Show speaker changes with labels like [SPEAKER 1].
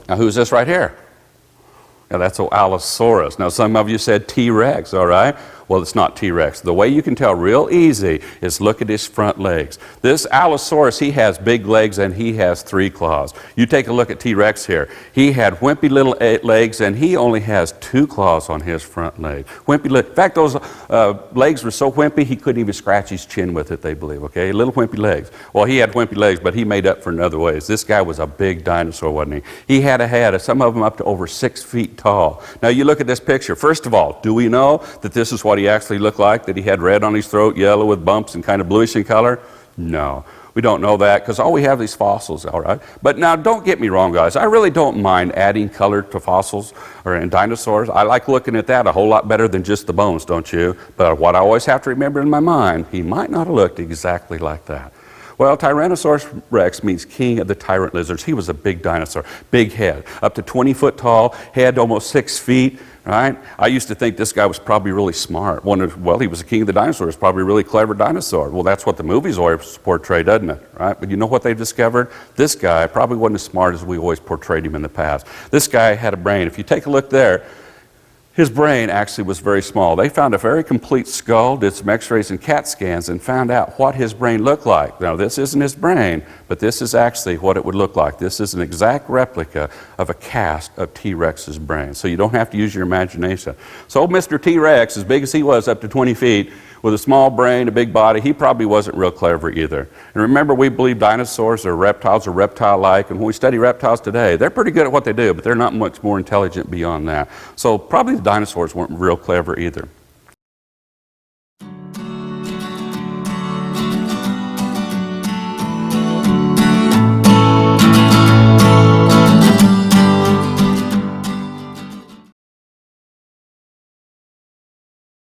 [SPEAKER 1] Now, who's this right here? Now, that's an Allosaurus. Now, some of you said T-Rex, all right? Well, it's not T-Rex. The way you can tell real easy is look at his front legs. This Allosaurus, he has big legs and he has 3 claws. You take a look at T-Rex here. He had wimpy little legs and he only has 2 claws on his front leg. Wimpy in fact, those legs were so wimpy he couldn't even scratch his chin with it, they believe, okay? Little wimpy legs. Well, he had wimpy legs, but he made up for in other ways. This guy was a big dinosaur, wasn't he? He had a head, some of them up to over 6 feet tall. Now, you look at this picture. First of all, do we know that this is what he actually looked like, that he had red on his throat, yellow with bumps and kind of bluish in color? No, we don't know that because all we have these fossils, all right? But now don't get me wrong, guys. I really don't mind adding color to fossils or in dinosaurs. I like looking at that a whole lot better than just the bones, don't you? But what I always have to remember in my mind, he might not have looked exactly like that. Well, Tyrannosaurus rex means king of the tyrant lizards. He was a big dinosaur, big head, up to 20 foot tall, head almost 6 feet, right? I used to think this guy was probably really smart. Well, he was the king of the dinosaurs, probably a really clever dinosaur. Well, that's what the movies always portray, doesn't it, right? But you know what they've discovered? This guy probably wasn't as smart as we always portrayed him in the past. This guy had a brain. If you take a look there, his brain actually was very small. They found a very complete skull, did some x-rays and CAT scans, and found out what his brain looked like. Now, this isn't his brain, but this is actually what it would look like. This is an exact replica of a cast of T-Rex's brain. So you don't have to use your imagination. So Mr. T-Rex, as big as he was, up to 20 feet, with a small brain, a big body, he probably wasn't real clever either. And remember, we believe dinosaurs or reptiles are reptile-like, and when we study reptiles today, they're pretty good at what they do, but they're not much more intelligent beyond that. So probably the dinosaurs weren't real clever either.